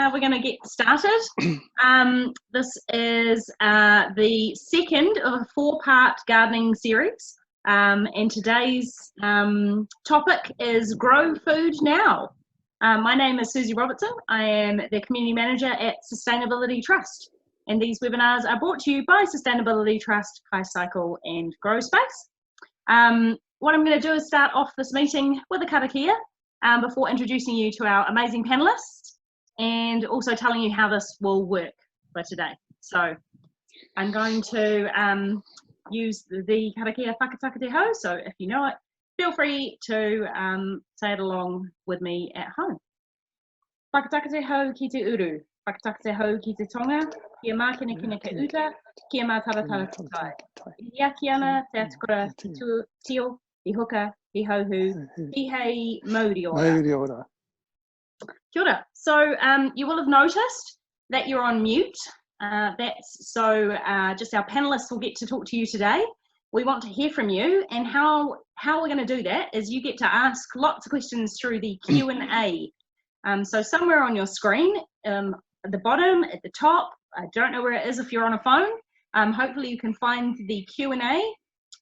we're going to get started. This is the second of a 4-part gardening series, and today's topic is Grow Food Now. My name is Susie Robertson. I am the Community Manager at Sustainability Trust, and these webinars are brought to you by Sustainability Trust, KaiCycle and Grow Space. What I'm going to do is start off this meeting with a karakia before introducing you to our amazing panellists and also telling you how this will work for today. So I'm going to use the karakia whakataka te hau, so if you know it, feel free to say it along with me at home. Whakataka te hau ki te uru, whakataka te hau ki te tonga, kia mā kina kina ke uta, kia mā taratara te tai. Ia ki ana te atukura ki tio, I hoka, I hauhu, I hei mauri ora. Mauri ora. Kia ora. So you will have noticed that you're on mute. That's so just our panellists will get to talk to you today. We want to hear from you, and how we're going to do that is you get to ask lots of questions through the Q&A. So somewhere on your screen, at the bottom, at the top, I don't know where it is if you're on a phone. Hopefully you can find the Q&A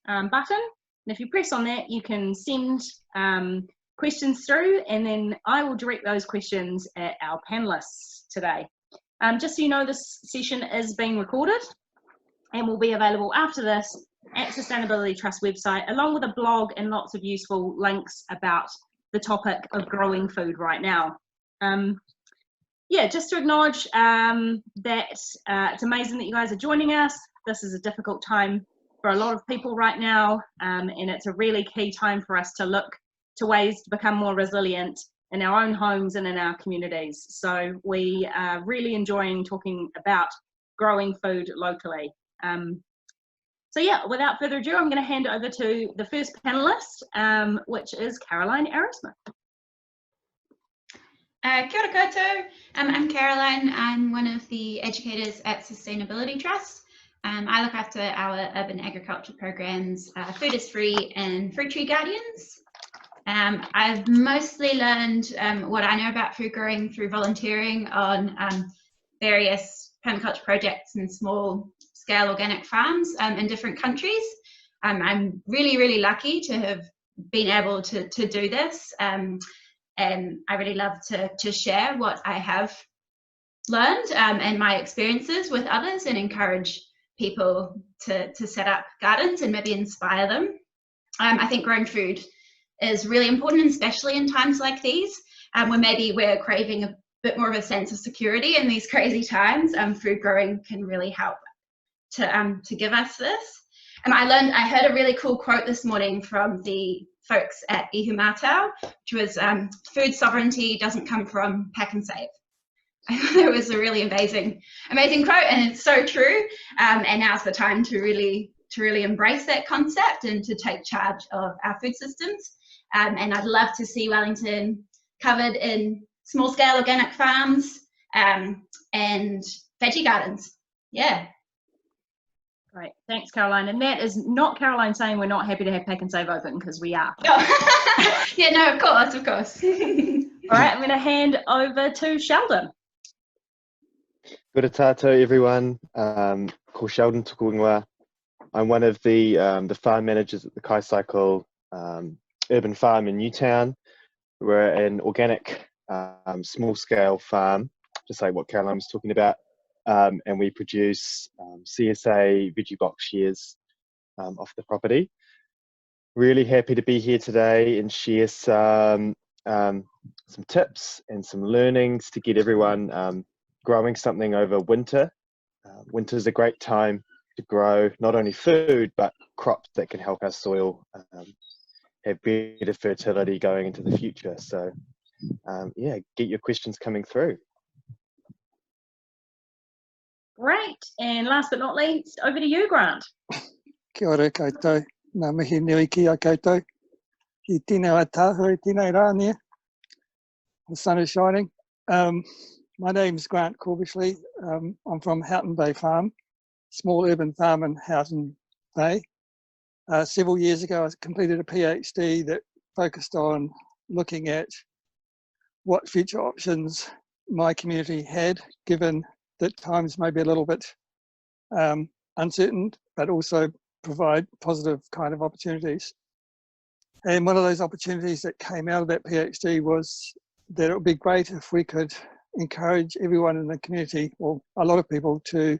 button. And if you press on that, you can send questions through, and then I will direct those questions at our panellists today. Just so you know, this session is being recorded and will be available after this at Sustainability Trust website, along with a blog and lots of useful links about the topic of growing food right now. Yeah, just to acknowledge that it's amazing that you guys are joining us. This is a difficult time for a lot of people right now, and it's a really key time for us to look to ways to become more resilient in our own homes and in our communities. So we are really enjoying talking about growing food locally. So yeah, without further ado, I'm going to hand over to the first panelist, which is Caroline Arrowsmith. Kia ora koutou. I'm Caroline. I'm one of the educators at Sustainability Trust. I look after our urban agriculture programs, Food is Free and Fruit Tree Guardians. I've mostly learned what I know about food growing through volunteering on various permaculture projects and small scale organic farms in different countries. I'm really lucky to have been able to do this, and I really love to share what I have learned and my experiences with others, and encourage people to set up gardens and maybe inspire them. I think growing food is really important, especially in times like these, when maybe we're craving a bit more of a sense of security in these crazy times. Food growing can really help to give us this. I heard a really cool quote this morning from the folks at Ihumatao, which was food sovereignty doesn't come from pack and save. I thought it was a really amazing quote, and it's so true. And now's the time to really embrace that concept and to take charge of our food systems. And I'd love to see Wellington covered in small scale organic farms and veggie gardens. Yeah. Great, thanks Caroline. And that is not Caroline saying we're not happy to have Pack and Save open, because we are. Oh. Yeah, no, of course. All right, I'm going to hand over to Sheldon. Kia tātou everyone, ko Sheldon tuku ingoa. I'm one of the farm managers at the KaiCycle urban farm in Newtown. We're an organic small scale farm, just like what Caroline was talking about, and we produce CSA veggie box shares off the property. Really happy to be here today and share some tips and some learnings to get everyone growing something over winter. Winter is a great time to grow not only food but crops that can help our soil have better fertility going into the future. So yeah, get your questions coming through. Great, and last but not least, over to you, Grant. Kia ora koutou, ngā mihi nui ki a koutou. Ki tēnā tāhui, tēnā rānia. The sun is shining. My name's Grant Corbishley. I'm from Houghton Bay Farm, small urban farm in Houghton Bay. Several years ago, I completed a PhD that focused on looking at what future options my community had, given that times may be a little bit uncertain, but also provide positive kind of opportunities. And one of those opportunities that came out of that PhD was that it would be great if we could encourage everyone in the community, or a lot of people, to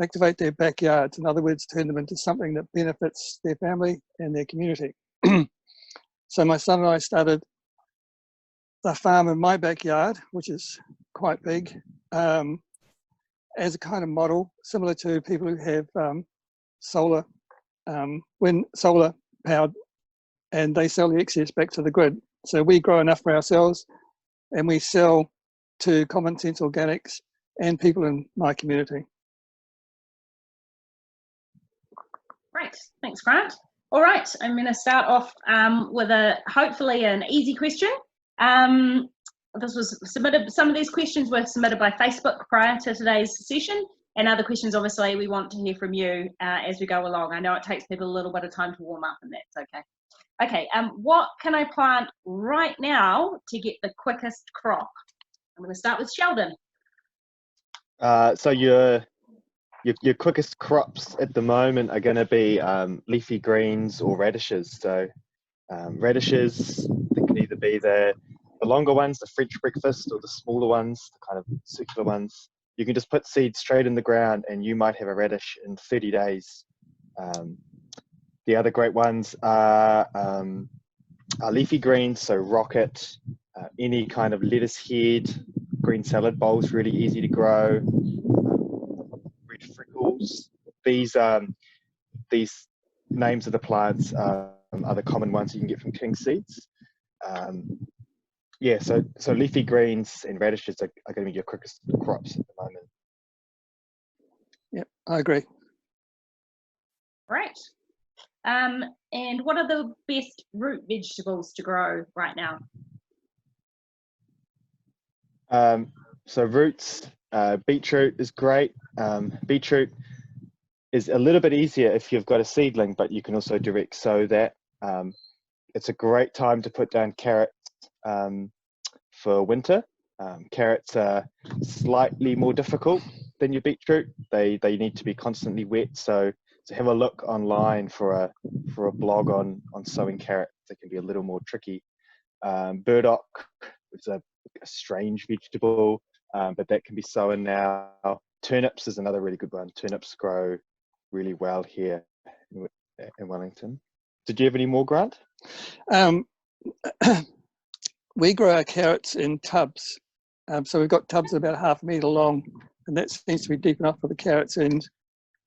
activate their backyards. In other words, turn them into something that benefits their family and their community. So my son and I started the farm in my backyard, which is quite big, as a kind of model, similar to people who have solar powered, and they sell the excess back to the grid. So we grow enough for ourselves, and we sell to Common Sense Organics and people in my community. Great, thanks, Grant. All right, I'm going to start off with hopefully an easy question. This was submitted. Some of these questions were submitted by Facebook prior to today's session, and other questions, obviously, we want to hear from you as we go along. I know it takes people a little bit of time to warm up, and that's okay. Okay, what can I plant right now to get the quickest crop? I'm going to start with Sheldon. So your quickest crops at the moment are going to be leafy greens or radishes. So radishes, they can either be the longer ones, the French breakfast, or the smaller ones, the kind of circular ones. You can just put seeds straight in the ground and you might have a radish in 30 days. The other great ones are leafy greens, so rocket, any kind of lettuce head, green salad bowls, really easy to grow. Red freckles. These names of the plants are the common ones you can get from King Seeds. Yeah, so leafy greens and radishes are going to be your quickest crops at the moment. Yep, I agree. Great. And what are the best root vegetables to grow right now? So roots, beetroot is great. Beetroot is a little bit easier if you've got a seedling, but you can also direct sow that. It's a great time to put down carrots for winter. Carrots are slightly more difficult than your beetroot. They need to be constantly wet. So have a look online for a blog on sowing carrots. They can be a little more tricky. Burdock is a strange vegetable, but that can be sown now. Turnips is another really good one. Turnips grow really well here in Wellington. Did you have any more, Grant? We grow our carrots in tubs. So we've got tubs about 1/2 metre long, and that seems to be deep enough for the carrots. And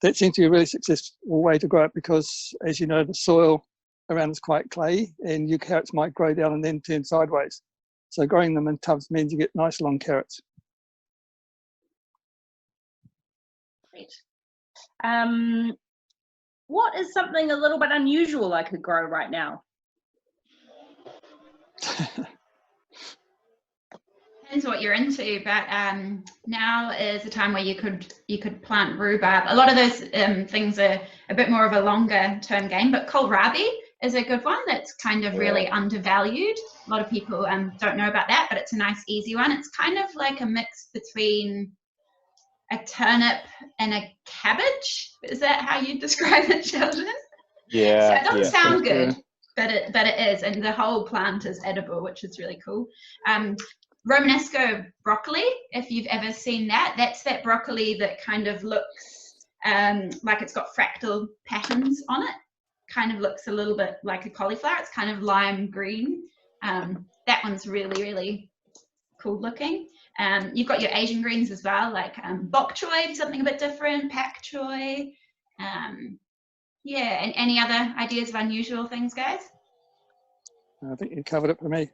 that seems to be a really successful way to grow it because, as you know, the soil around is quite clayey, and your carrots might grow down and then turn sideways. So growing them in tubs means you get nice long carrots. Great. What is something a little bit unusual I could grow right now? Depends what you're into, but now is a time where you could plant rhubarb. A lot of those things are a bit more of a longer term game, but kohlrabi is a good one that's kind of really undervalued. A lot of people don't know about that, but it's a nice easy one. It's kind of like a mix between a turnip and a cabbage. Is that how you describe it, Sheldon? Yeah. So it doesn't sound good, but it is, and the whole plant is edible, which is really cool. Romanesco broccoli, if you've ever seen that, that's that broccoli that kind of looks like it's got fractal patterns on it. Kind of looks a little bit like a cauliflower. It's kind of lime green. That one's really, really cool looking. You've got your Asian greens as well, like bok choy, something a bit different, pak choy. Yeah, and any other ideas of unusual things, guys? I think you covered it for me.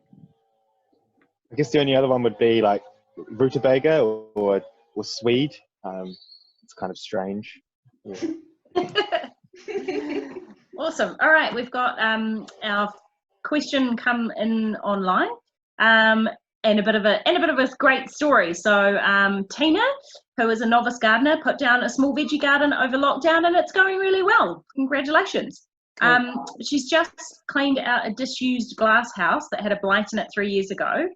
I guess the only other one would be like rutabaga or swede. It's kind of strange. Yeah. Awesome. All right, we've got our question come in online, and a bit of a great story. So Tina, who is a novice gardener, put down a small veggie garden over lockdown, and it's going really well. Congratulations. She's just cleaned out a disused glass house that had a blight in it 3 years ago,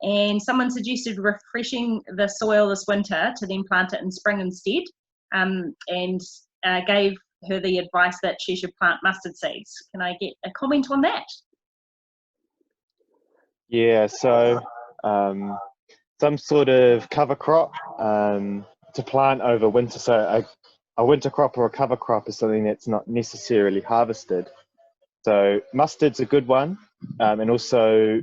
and someone suggested refreshing the soil this winter to then plant it in spring instead, and gave her the advice that she should plant mustard seeds. Can I get a comment on that? Yeah, so some sort of cover crop to plant over winter. So a winter crop or a cover crop is something that's not necessarily harvested. So mustard's a good one, and also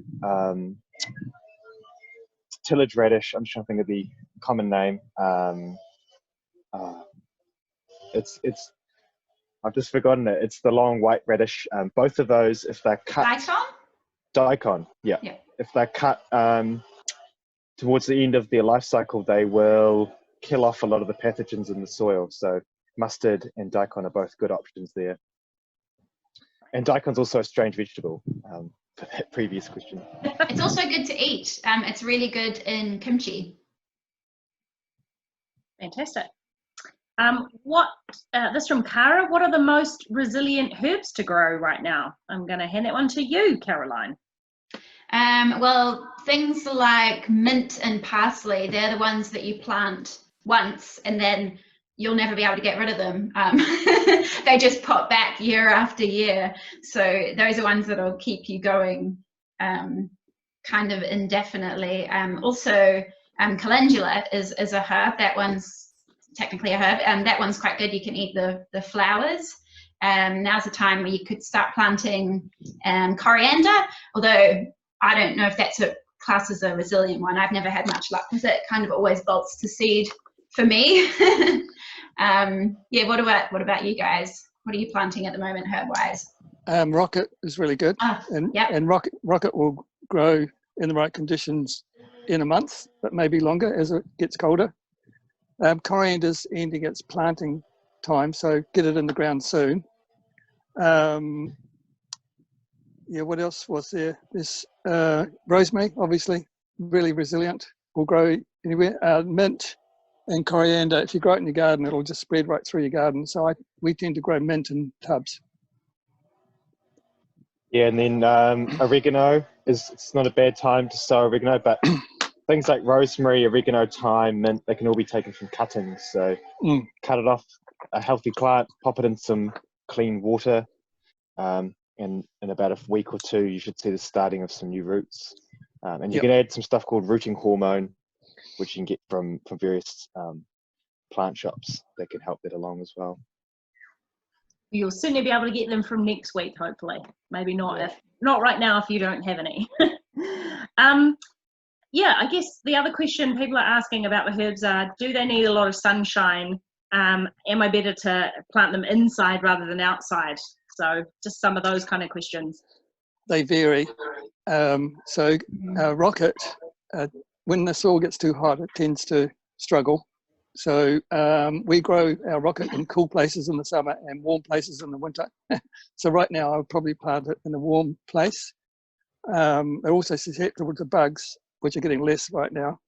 tillage radish. I'm just trying to think of the common name. It's I've just forgotten it. It's the long white radish. Both of those, if they're cut, daikon, yeah. If they're cut towards the end of their life cycle, they will kill off a lot of the pathogens in the soil. So mustard and daikon are both good options there. And daikon's also a strange vegetable, for that previous question. It's also good to eat. It's really good in kimchi. Fantastic. This from Cara, what are the most resilient herbs to grow right now? I'm going to hand that one to you, Caroline. Well, things like mint and parsley, they're the ones that you plant once and then you'll never be able to get rid of them. They just pop back year after year. So those are ones that'll keep you going kind of indefinitely. Also, calendula is a herb. That one's technically a herb, and that one's quite good. You can eat the flowers. Now's the time where you could start planting coriander, although I don't know if that's a class as a resilient one. I've never had much luck with it. Kind of always bolts to seed for me. Yeah, what about you guys? What are you planting at the moment, herb-wise? Rocket is really good, and rocket will grow in the right conditions in a month, but maybe longer as it gets colder. Coriander's ending its planting time, so get it in the ground soon. Yeah, what else was there? There's rosemary, obviously, really resilient, will grow anywhere. Mint and coriander, if you grow it in your garden, it'll just spread right through your garden. So we tend to grow mint in tubs. Yeah, and then oregano it's not a bad time to sow oregano, but things like rosemary, oregano, thyme, mint, they can all be taken from cuttings. So cut it off a healthy plant, pop it in some clean water, and in about a week or two, you should see the starting of some new roots. And you can add some stuff called rooting hormone, which you can get from various plant shops that can help that along as well. You'll certainly be able to get them from next week, hopefully. Maybe not not right now if you don't have any. Yeah, I guess the other question people are asking about the herbs are, do they need a lot of sunshine? Am I better to plant them inside rather than outside? So just some of those kind of questions. They vary. Rocket, when the soil gets too hot, it tends to struggle. So we grow our rocket in cool places in the summer and warm places in the winter. So right now I would probably plant it in a warm place. They're also susceptible to bugs, which are getting less right now.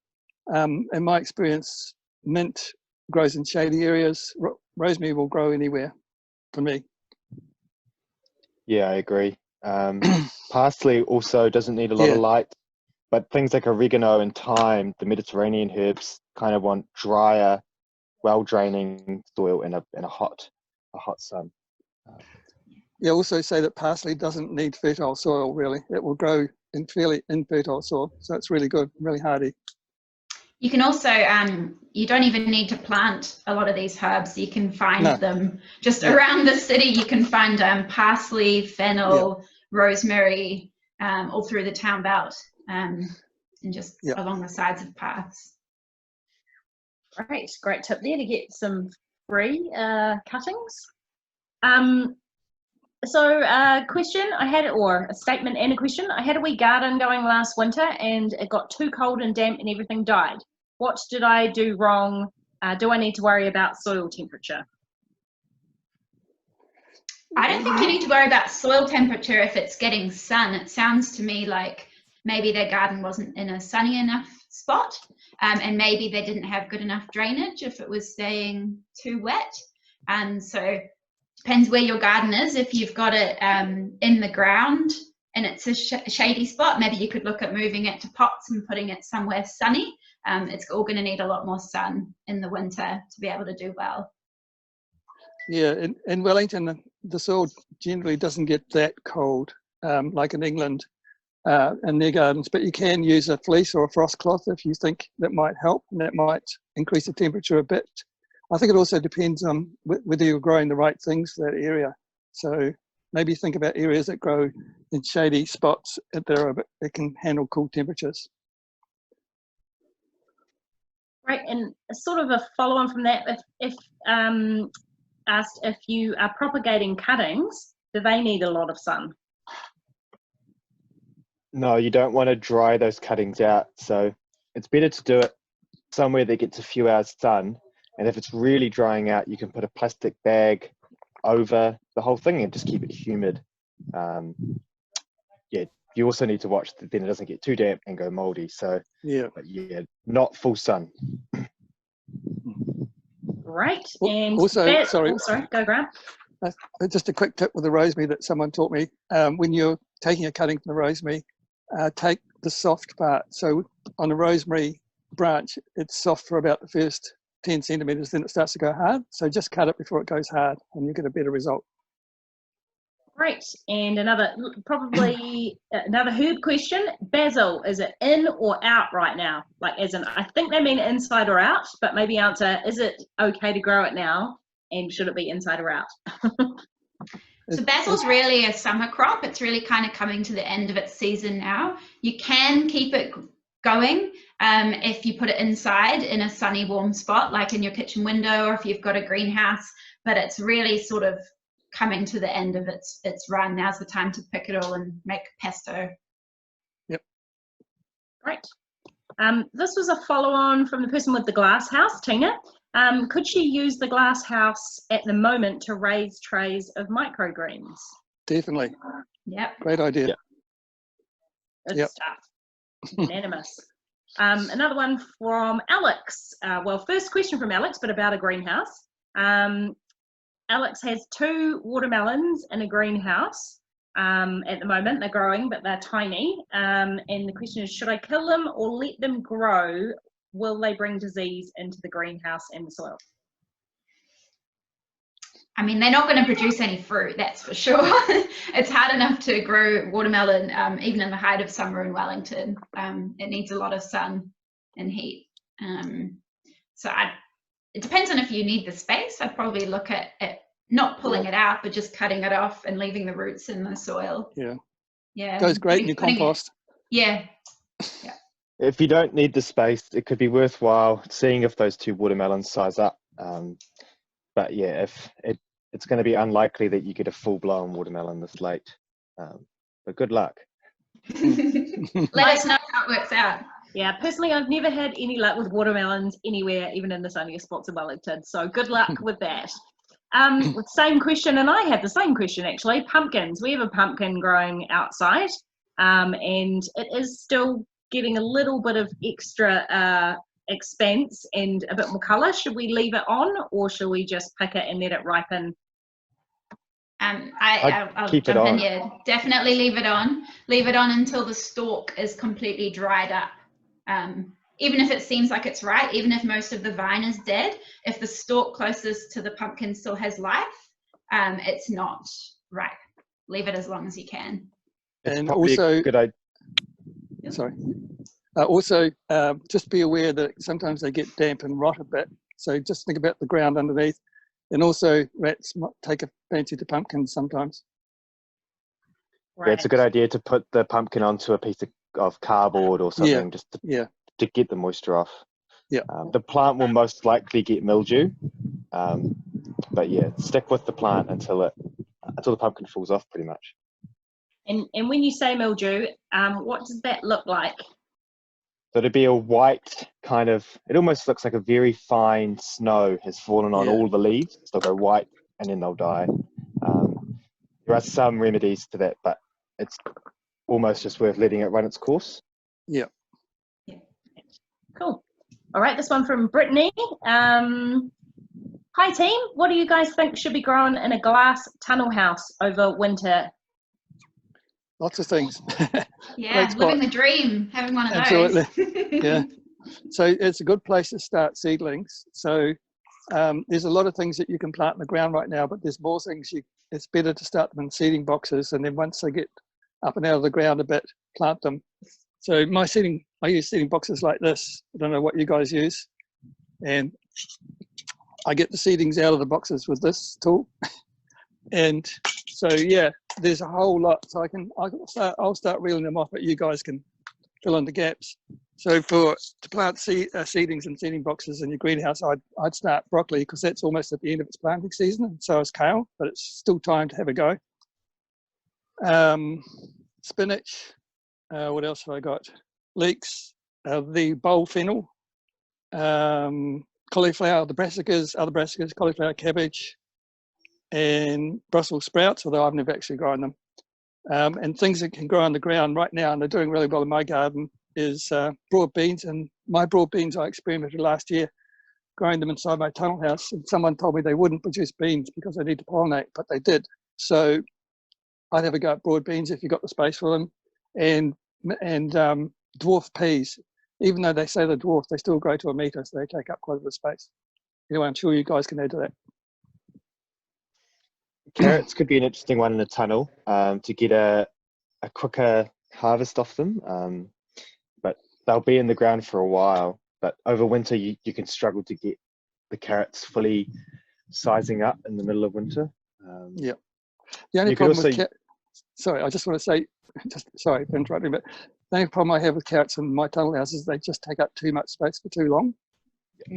In my experience, mint grows in shady areas. Rosemary will grow anywhere for me. Yeah, I agree. Parsley also doesn't need a lot of light, but things like oregano and thyme, the Mediterranean herbs, kind of want drier, well-draining soil in a hot sun. Yeah, also say that parsley doesn't need fertile soil, really. It will grow in fairly infertile soil, so it's really good, really hardy. You can also, you don't even need to plant a lot of these herbs. You can find them just around the city. You can find parsley, fennel, rosemary, all through the town belt, and just along the sides of paths. Great tip there to get some free cuttings. So question I had, or a statement and a question. I had a wee garden going last winter and it got too cold and damp and everything died. What did I do wrong? Do I need to worry about soil temperature? I don't think you need to worry about soil temperature if it's getting sun. It sounds to me like maybe their garden wasn't in a sunny enough spot, and maybe they didn't have good enough drainage if it was staying too wet. And so depends where your garden is. If you've got it in the ground, and it's a shady spot, maybe you could look at moving it to pots and putting it somewhere sunny. It's all going to need a lot more sun in the winter to be able to do well. Yeah, in Wellington, the soil generally doesn't get that cold like in England in their gardens, but you can use a fleece or a frost cloth if you think that might help, and that might increase the temperature a bit. I think it also depends on whether you're growing the right things for that area. So maybe think about areas that grow in shady spots that can handle cool temperatures. Right, and sort of a follow-on from that, if asked if you are propagating cuttings, do they need a lot of sun? No, you don't want to dry those cuttings out. So it's better to do it somewhere that gets a few hours sun. And if it's really drying out, you can put a plastic bag over the whole thing and just keep it humid. Yeah, you also need to watch that then it doesn't get too damp and go moldy. So Yeah, but yeah, not full sun. Right, and also, sorry, go Grant. just a quick tip with the rosemary that someone taught me. When you're taking a cutting from the rosemary, take the soft part. So on a rosemary branch, it's soft for about the first 10 centimeters, then it starts to go hard. So just cut it before it goes hard and you get a better result. Great, and probably another herb question. Basil, is it in or out right now? Like, as in, I think they mean inside or out, but maybe answer, is it okay to grow it now? And should it be inside or out? So basil's really a summer crop. It's really kind of coming to the end of its season now. You can keep it going if you put it inside in a sunny, warm spot, like in your kitchen window, or if you've got a greenhouse, but it's really sort of coming to the end of its run. Now's the time to pick it all and make pesto. Yep. Great. This was a follow-on from the person with the glass house, Tina. Could she use the glass house at the moment to raise trays of microgreens? Definitely. Yep. Great idea. Yep. Good Yep. stuff. Unanimous. Another one from Alex. Well, first question from Alex, but about a greenhouse. Alex has 2 watermelons in a greenhouse at the moment. They're growing, but they're tiny. And the question is, should I kill them or let them grow? Will they bring disease into the greenhouse and the soil? I mean, they're not going to produce any fruit, that's for sure. It's hard enough to grow watermelon, even in the height of summer in Wellington. It needs a lot of sun and heat. It depends on if you need the space. I'd probably look at not pulling it out, but just cutting it off and leaving the roots in the soil. Yeah. Yeah. Goes great in your compost. Yeah. If you don't need the space, it could be worthwhile seeing if those 2 watermelons size up. But yeah, it's going to be unlikely that you get a full-blown watermelon this late. But good luck. Let us know how it works out. Yeah, personally, I've never had any luck with watermelons anywhere, even in the sunniest spots of Wellington. So good luck with that. Same question, and I have the same question actually. Pumpkins. We have a pumpkin growing outside, and it is still getting a little bit of extra expanse and a bit more colour. Should we leave it on, or should we just pick it and let it ripen? I'll keep it jump in on. here. Definitely leave it on. Leave it on until the stalk is completely dried up. Even if it seems like it's right, even if most of the vine is dead, if the stalk closest to the pumpkin still has life, it's not ripe. Leave it as long as you can. It's And probably also, a good idea. sorry. Just be aware that sometimes they get damp and rot a bit. So just think about the ground underneath. And also, rats might take a fancy to pumpkins sometimes. Right. Yeah, it's a good idea to put the pumpkin onto a piece of cardboard or something just to get the moisture off. Yeah. The plant will most likely get mildew, but yeah, stick with the plant until the pumpkin falls off, pretty much. And when you say mildew, what does that look like? So it'd be a white kind of. It almost looks like a very fine snow has fallen on all the leaves. So they'll go white and then they'll die. There are some remedies to that, but it's almost just worth letting it run its course. Yeah. Cool. All right, this one from Brittany. Hi team, what do you guys think should be grown in a glass tunnel house over winter? lots of things. Yeah, Great spot. living the dream, having one of Absolutely. those. Yeah. So it's a good place to start seedlings. So there's a lot of things that you can plant in the ground right now, but there's more things it's better to start them in seeding boxes, and then once they get up and out of the ground a bit, plant them. So I use seeding boxes like this. I don't know what you guys use, and I get the seedings out of the boxes with this tool. And so yeah, there's a whole lot. So I'll start reeling them off, but you guys can fill in the gaps. So to plant seedlings in seeding boxes in your greenhouse, I'd start broccoli because that's almost at the end of its planting season, and so is kale, but it's still time to have a go. Spinach. What else have I got? Leeks, the bowl fennel, cauliflower, the brassicas, other brassicas, cauliflower, cabbage, and Brussels sprouts, although I've never actually grown them. And things that can grow on the ground right now, and they're doing really well in my garden, is broad beans. And my broad beans I experimented last year growing them inside my tunnel house, and someone told me they wouldn't produce beans because they need to pollinate, but they did. So I'd have a go at broad beans if you got the space for them, and dwarf peas. Even though they say they're dwarf, they still grow to a metre, so they take up quite a bit of space. Anyway, I'm sure you guys can add to that. Carrots could be an interesting one in a tunnel to get a quicker harvest off them, but they'll be in the ground for a while. But over winter, you can struggle to get the carrots fully sizing up in the middle of winter. Yeah. The only problem with sorry, I just want to say, sorry for interrupting, but the only problem I have with carrots in my tunnel house is they just take up too much space for too long.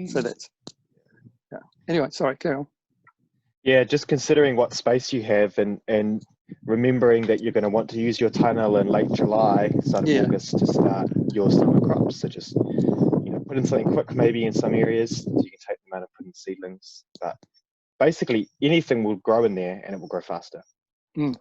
So that's, yeah. Anyway, sorry, carry on. Yeah, just considering what space you have and remembering that you're going to want to use your tunnel in late July, start of August to start your summer crops. So just, put in something quick maybe in some areas so you can take them out and put in seedlings. But basically anything will grow in there and it will grow faster. Mm.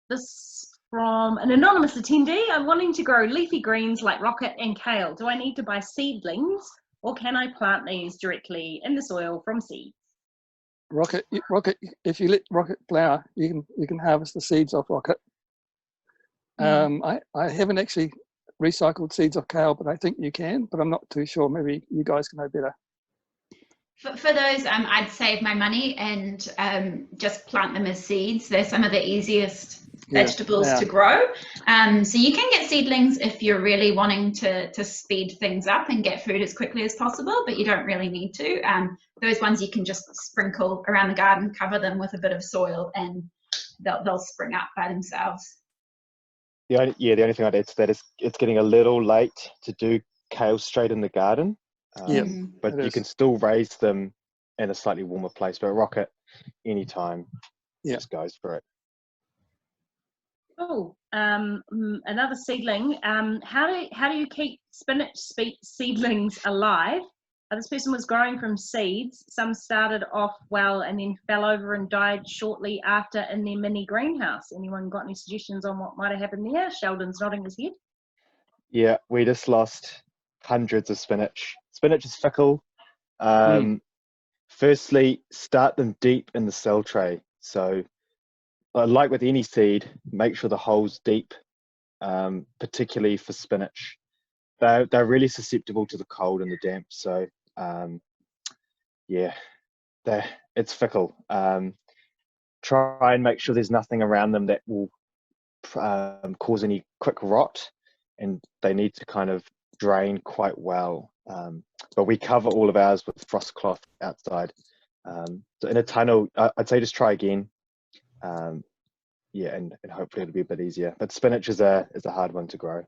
This from an anonymous attendee. I'm wanting to grow leafy greens like rocket and kale. Do I need to buy seedlings, or can I plant these directly in the soil from seeds? Rocket. If you let rocket flower, you can harvest the seeds off rocket. I haven't actually recycled seeds of kale, but I think you can. But I'm not too sure. Maybe you guys can know better. For those, I'd save my money and just plant them as seeds. They're some of the easiest vegetables to grow. So you can get seedlings if you're really wanting to speed things up and get food as quickly as possible, but you don't really need to. Those ones you can just sprinkle around the garden, cover them with a bit of soil, and they'll spring up by themselves. The only thing I'd add to that is it's getting a little late to do kale straight in the garden. But you can still raise them in a slightly warmer place. But rocket, anytime, just goes for it. Oh, another seedling. How do you keep spinach seedlings alive? This person was growing from seeds. Some started off well and then fell over and died shortly after in their mini greenhouse. Anyone got any suggestions on what might have happened there? Sheldon's nodding his head. Yeah, we just lost hundreds of spinach. Spinach is fickle. Firstly, start them deep in the cell tray. So like with any seed, make sure the hole's deep, particularly for spinach. They're really susceptible to the cold and the damp. So it's fickle. Try and make sure there's nothing around them that will cause any quick rot, and they need to kind of drain quite well. But we cover all of ours with frost cloth outside. So in a tunnel, I'd say just try again. And hopefully it'll be a bit easier. But spinach is a hard one to grow.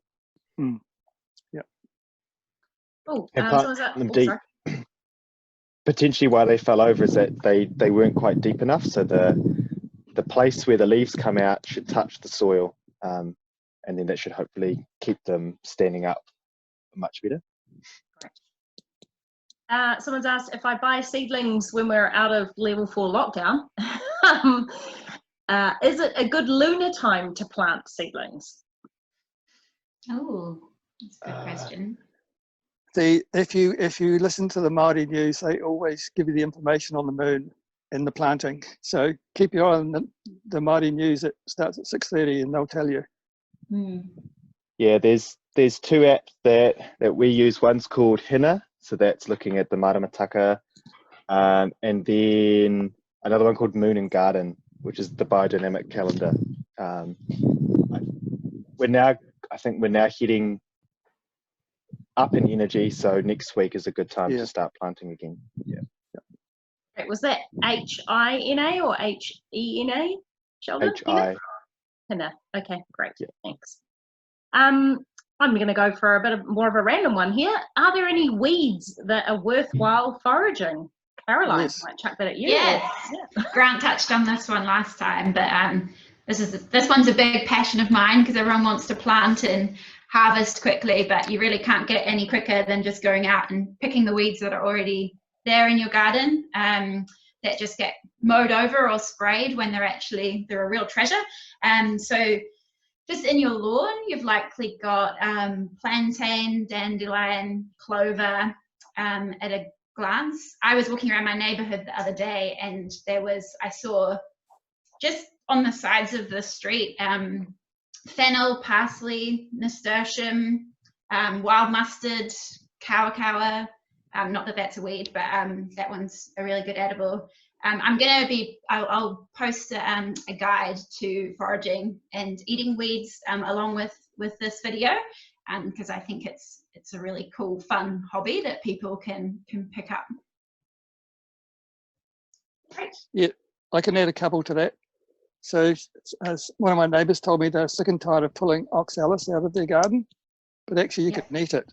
Yeah. Oh, them deep. Potentially why they fell over is that they weren't quite deep enough. So the place where the leaves come out should touch the soil, and then that should hopefully keep them standing up much better. Someone's asked if I buy seedlings when we're out of level 4 lockdown, is it a good lunar time to plant seedlings? Oh, that's a good question. If you listen to the Māori news, they always give you the information on the moon. in the planting. So keep your eye on the Mighty News. It starts at 6:30 and they'll tell you. Yeah, there's 2 apps that we use. One's called Hina, so that's looking at the maramataka, and then another one called Moon and Garden, which is the biodynamic calendar. I think we're now heading up in energy, so next week is a good time to start planting again. Right, was that HINA or HENA, Sheldon? HI. Hina. Okay, great. Yeah. Thanks. I'm going to go for a bit more of a random one here. Are there any weeds that are worthwhile foraging? Caroline, Yes. I might chuck that at you. Yes. Grant touched on this one last time, but this one's a big passion of mine because everyone wants to plant and harvest quickly, but you really can't get any quicker than just going out and picking the weeds that are already there in your garden, that just get mowed over or sprayed when they're a real treasure. So just in your lawn, you've likely got plantain, dandelion, clover. At a glance, I was walking around my neighborhood the other day, and I saw just on the sides of the street, fennel, parsley, nasturtium, wild mustard, kawa. Not that that's a weed, but that one's a really good edible. I'll post a guide to foraging and eating weeds along with this video, because I think it's a really cool, fun hobby that people can pick up. Great. Yeah, I can add a couple to that. So as one of my neighbours told me, they're sick and tired of pulling oxalis out of their garden, but actually you can eat it.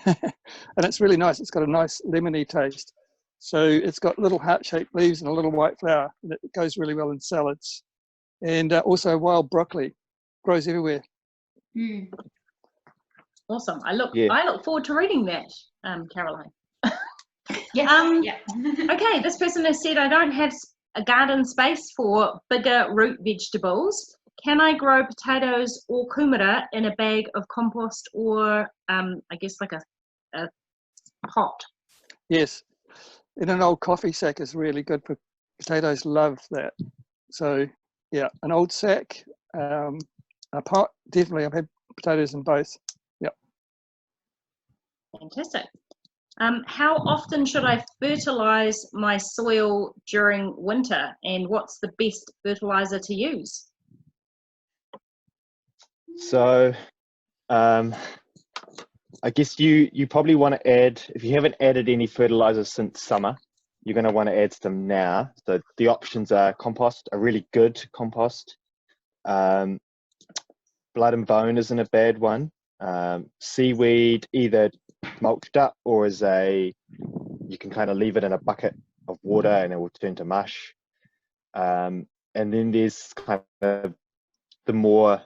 And it's really nice. It's got a nice lemony taste. So it's got little heart-shaped leaves and a little white flower, and it goes really well in salads. And also wild broccoli grows everywhere. Awesome. I look forward to reading that, Caroline. Yes. Okay, this person has said, I don't have a garden space for bigger root vegetables. Can I grow potatoes or kumara in a bag of compost or I guess like a pot? Yes, in an old coffee sack is really good for potatoes. Love that. So yeah, an old sack, a pot, definitely. I've had potatoes in both. Yeah. Fantastic. How often should I fertilize my soil during winter, and what's the best fertilizer to use? So I guess you probably want to add, if you haven't added any fertilizer since summer, you're going to want to add some now. So the options are compost, a really good compost. Blood and bone isn't a bad one. Seaweed, either mulched up or you can kind of leave it in a bucket of water and it will turn to mush. And then there's kind of the more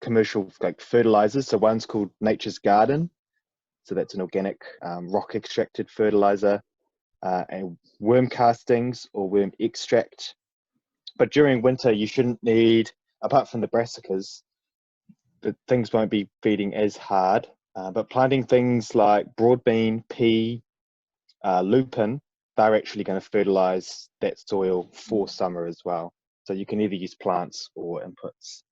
commercial like fertilizers. So one's called Nature's Garden. So that's an organic rock extracted fertilizer, and worm castings or worm extract. But during winter, you shouldn't need, apart from the brassicas, things won't be feeding as hard. But planting things like broadbean, pea, lupin, they're actually going to fertilize that soil for summer as well. So you can either use plants or inputs.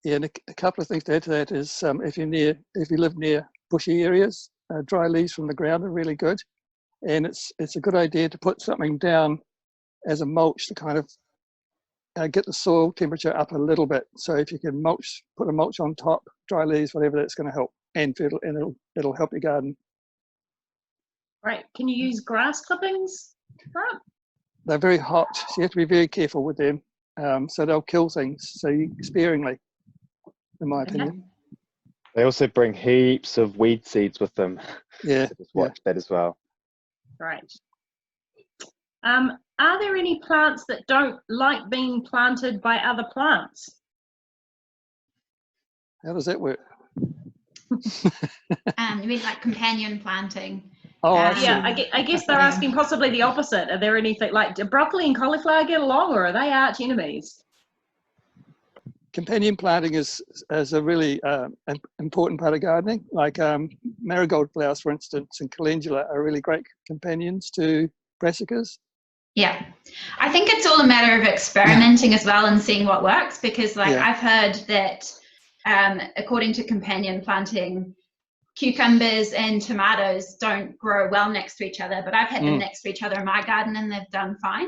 Yeah, and a couple of things to add to that is if you live near bushy areas, dry leaves from the ground are really good, and it's a good idea to put something down as a mulch to kind of get the soil temperature up a little bit. So if you can put a mulch on top, dry leaves, whatever, that's going to help, and it'll help your garden. Right. Can you use grass clippings? Right. They're very hot, so you have to be very careful with them. So they'll kill things. So sparingly, in my opinion. They also bring heaps of weed seeds with them. Yeah. So just watch that as well. Right. Are there any plants that don't like being planted by other plants? How does that work? You mean like companion planting? Oh, I see. Yeah, I guess they're asking possibly the opposite. Are there anything like, do broccoli and cauliflower get along, or are they arch enemies? Companion planting is a really important part of gardening. Like marigold flowers, for instance, and calendula are really great companions to brassicas. Yeah, I think it's all a matter of experimenting as well and seeing what works, because like I've heard that according to companion planting, cucumbers and tomatoes don't grow well next to each other, but I've had them next to each other in my garden and they've done fine.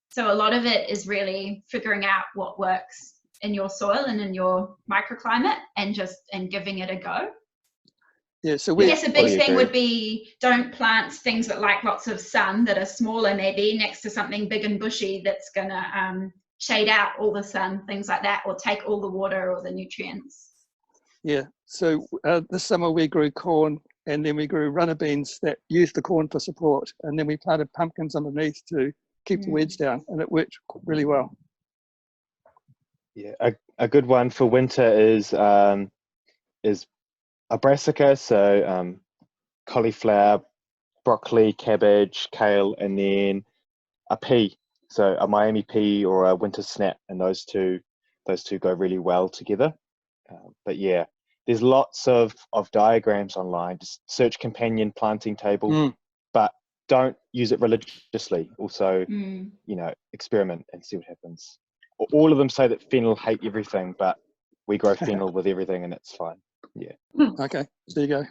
So a lot of it is really figuring out what works in your soil and in your microclimate and giving it a go. Yeah, so I guess a big thing would be don't plant things that like lots of sun that are smaller maybe next to something big and bushy that's going to shade out all the sun, things like that, or take all the water or the nutrients. Yeah, so this summer we grew corn and then we grew runner beans that used the corn for support, and then we planted pumpkins underneath to keep the weeds down, and it worked really well. Yeah, a good one for winter is a brassica, so cauliflower, broccoli, cabbage, kale, and then a pea, so a Miami pea or a winter snap, and those two go really well together. But yeah, there's lots of diagrams online. Just search companion planting table, but don't use it religiously. Also, you know, experiment and see what happens. All of them say that fennel hate everything, but we grow fennel with everything and it's fine. Yeah. Okay, there you go.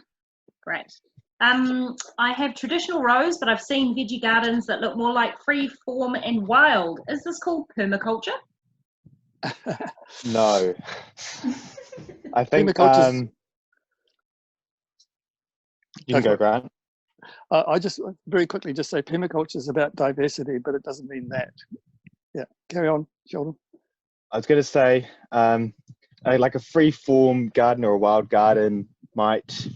Great. I have traditional rows, but I've seen veggie gardens that look more like free form and wild. Is this called permaculture? No. I think you can go, Grant. I just very quickly just say permaculture is about diversity, but it doesn't mean that. Yeah, carry on, Sheldon. I was going to say, like a free form garden or a wild garden might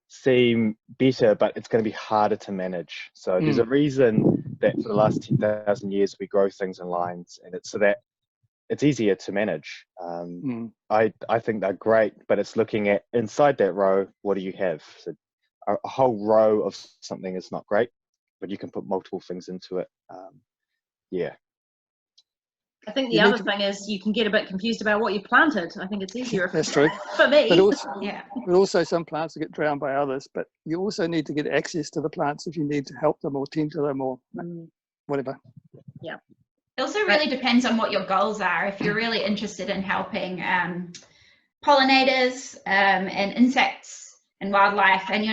seem better, but it's going to be harder to manage. So there's a reason that for the last 10,000 years we grow things in lines, and it's so that it's easier to manage. I think they're great, but it's looking at inside that row, what do you have? So a whole row of something is not great, but you can put multiple things into it. Yeah. I think the other thing is you can get a bit confused about what you planted. I think it's easier. That's true. For me. But also some plants get drowned by others, but you also need to get access to the plants if you need to help them or tend to them or whatever. Yeah. It also really depends on what your goals are. If you're really interested in helping pollinators and insects and wildlife, and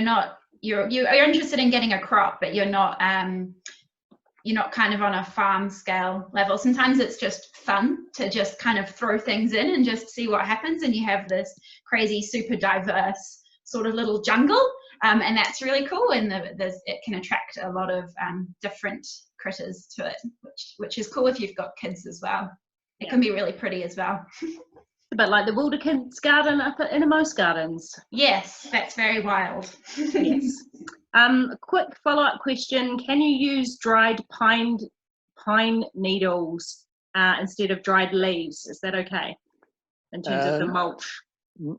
you're interested in getting a crop, but you're not kind of on a farm scale level. Sometimes it's just fun to just kind of throw things in and just see what happens, and you have this crazy, super diverse sort of little jungle, and that's really cool. And it can attract a lot of different critters to it, which is cool if you've got kids as well. It can be really pretty as well. A bit like the Wilderkind's garden up at Innermost Gardens. Yes, that's very wild. Yes. Quick follow-up question: can you use dried pine needles instead of dried leaves? Is that okay in terms of the mulch?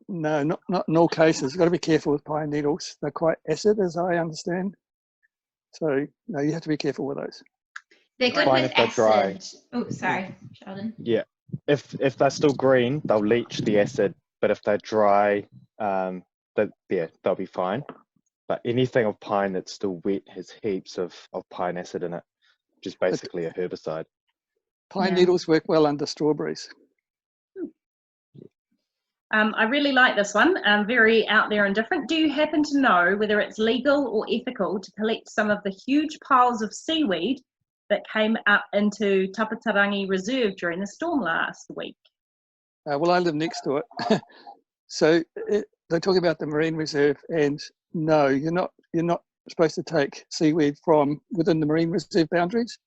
No, not in all cases. You've got to be careful with pine needles. They're quite acid, as I understand. So no, you have to be careful with those. They're good with acid. Dry. Oh, sorry, Sheldon. Yeah, if they're still green, they'll leach the acid. But if they're dry, they'll be fine. But anything of pine that's still wet has heaps of pine acid in it, which is basically a herbicide. Pine needles work well under strawberries. I really like this one, very out there and different. Do you happen to know whether it's legal or ethical to collect some of the huge piles of seaweed that came up into Tapatarangi Reserve during the storm last week? Well, I live next to it. So they're talking about the marine reserve, and no, you're not supposed to take seaweed from within the marine reserve boundaries,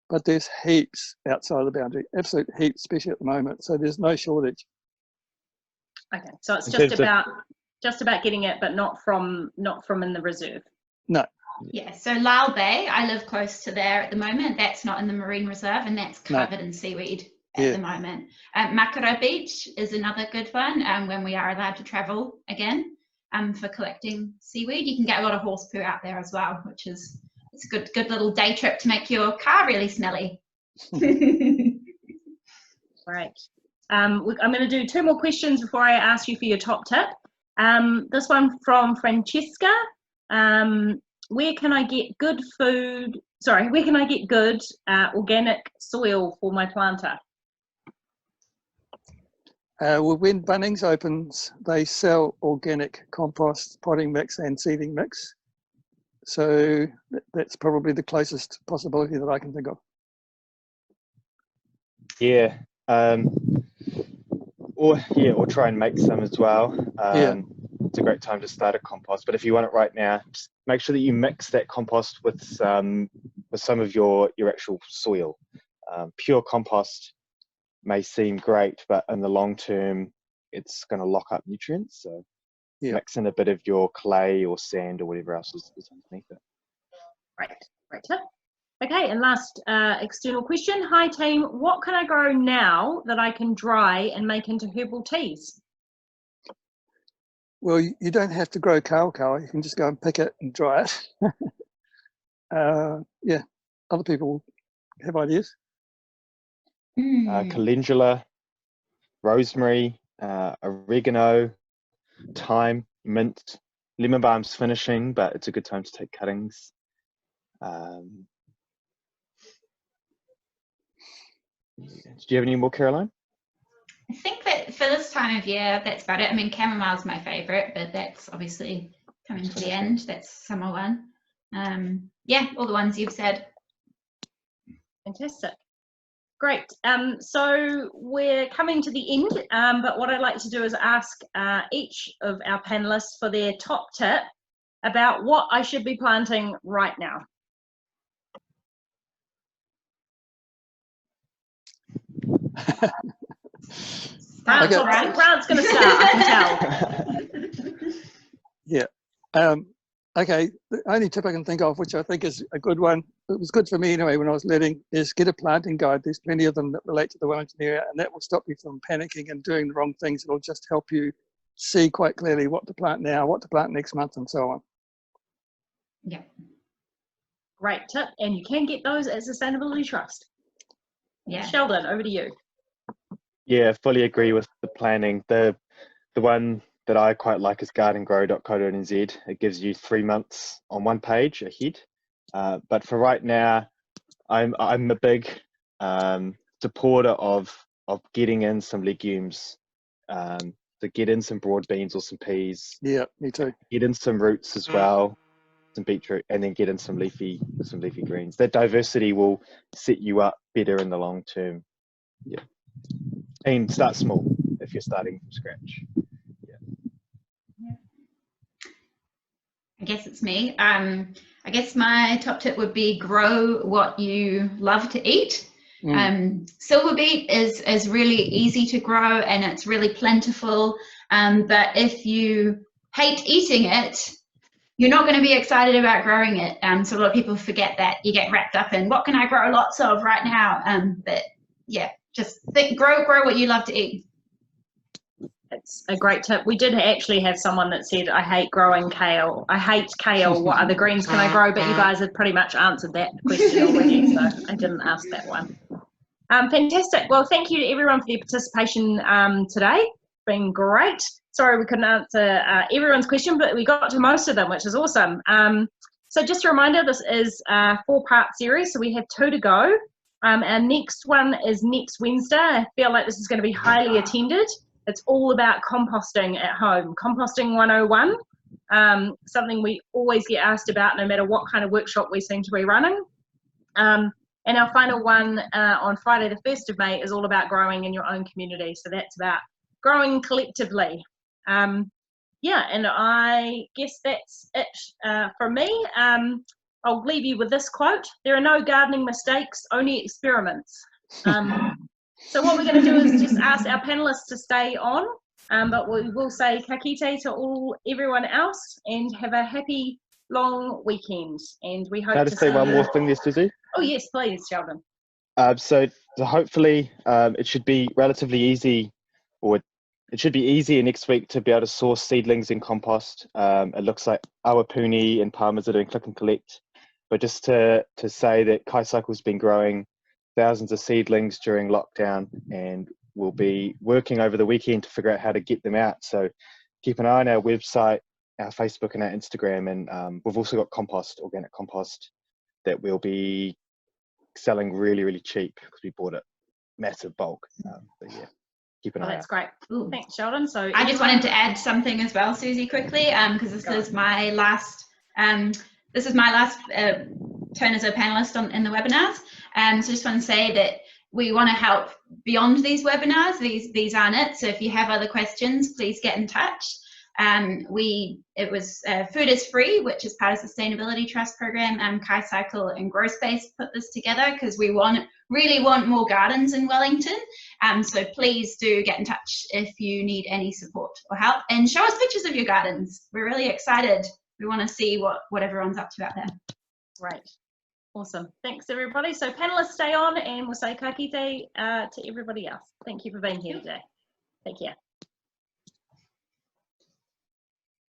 but there's heaps outside the boundary, absolute heaps, especially at the moment. So there's no shortage. Okay, so it's just about getting it, but not from in the reserve. No. Yeah, so Lyle Bay, I live close to there at the moment. That's not in the marine reserve, and that's covered in seaweed at the moment. Makara Beach is another good one when we are allowed to travel again for collecting seaweed. You can get a lot of horse poo out there as well, which is a good little day trip to make your car really smelly. Great. I'm going to do 2 more questions before I ask you for your top tip. This one from Francesca. Where can I get good food where can I get good organic soil for my planter? Well, when Bunnings opens, they sell organic compost, potting mix and seeding mix. So that's probably the closest possibility that I can think of. Yeah. Or try and make some as well. It's a great time to start a compost, but if you want it right now, just make sure that you mix that compost with some of your actual soil. Pure compost may seem great, but in the long term, it's going to lock up nutrients. So mix in a bit of your clay or sand or whatever else is underneath it. Great tip. Okay, and last external question. Hi team, what can I grow now that I can dry and make into herbal teas? Well, you don't have to grow kale. You can just go and pick it and dry it. Yeah, other people have ideas. Calendula, rosemary, oregano, thyme, mint, lemon balm's finishing, but it's a good time to take cuttings. Do you have any more, Caroline? I think that for this time of year, that's about it. I mean, chamomile's my favourite, but that's obviously coming to the end. That's summer one. Yeah, all the ones you've said. Fantastic. Great. So we're coming to the end, but what I'd like to do is ask each of our panelists for their top tip about what I should be planting right now. Grant's going to start, I can tell. Yeah. Okay, the only tip I can think of, which I think is a good one, it was good for me anyway when I was letting, is get a planting guide. There's plenty of them that relate to the Wellington area, and that will stop you from panicking and doing the wrong things. It'll just help you see quite clearly what to plant now, what to plant next month, and so on. Yeah. Great tip, and you can get those at Sustainability Trust. Yeah. Sheldon, over to you. Yeah, fully agree with the planning. The one that I quite like is gardengrow.co.nz. It gives you 3 months on one page ahead. But for right now, I'm a big supporter of getting in some legumes. To get in some broad beans or some peas. Yeah, me too. Get in some roots as well, some beetroot, and then get in some leafy greens. That diversity will set you up better in the long term. Yeah, and start small if you're starting from scratch. I guess it's me. I guess my top tip would be grow what you love to eat. Silver beet is really easy to grow and it's really plentiful. But if you hate eating it, you're not going to be excited about growing it. So a lot of people forget that. You get wrapped up in what can I grow lots of right now. But yeah, just grow what you love to eat. It's a great tip. We did actually have someone that said, I hate growing kale. I hate kale. What other greens can I grow? But you guys have pretty much answered that question already, so I didn't ask that one. Fantastic. Well, thank you to everyone for their participation today. It's been great. Sorry we couldn't answer everyone's question, but we got to most of them, which is awesome. So just a reminder, this is a 4-part series, so we have 2 to go. Our next one is next Wednesday. I feel like this is going to be highly attended. It's all about composting at home, composting 101, something we always get asked about no matter what kind of workshop we seem to be running. And our final one on Friday the 1st of May is all about growing in your own community. So that's about growing collectively. Yeah, and I guess that's it from me. I'll leave you with this quote: there are no gardening mistakes, only experiments. So what we're going to do is just ask our panelists to stay on, but we will say ka kite to everyone else and have a happy long weekend. And we hope Can I just say one more thing there, Susie? Oh yes, please, Sheldon. So hopefully it should be relatively easy, or it should be easier next week to be able to source seedlings in compost. It looks like Awapuni and Palmers are doing click and collect, but just to say that KaiCycle's been growing thousands of seedlings during lockdown, and we'll be working over the weekend to figure out how to get them out. So keep an eye on our website, our Facebook and our Instagram, and we've also got compost, organic compost, that we'll be selling really cheap because we bought it massive bulk. But yeah, keep an Oh, eye that's out. great. Ooh. Thanks, Sheldon. So I just wanted to add something as well, Susie, quickly, because this is my last turn as a panelist in the webinars. So just want to say that we want to help beyond these webinars. These aren't it. So if you have other questions, please get in touch. It was Food is Free, which is part of Sustainability Trust program. Kai Cycle and Grow Space put this together because we really want more gardens in Wellington. So please do get in touch if you need any support or help, and show us pictures of your gardens. We're really excited. We want to see what everyone's up to out there. Great. Awesome. Thanks, everybody. So panelists, stay on, and we'll say ka kite to everybody else. Thank you for being here today. Take care.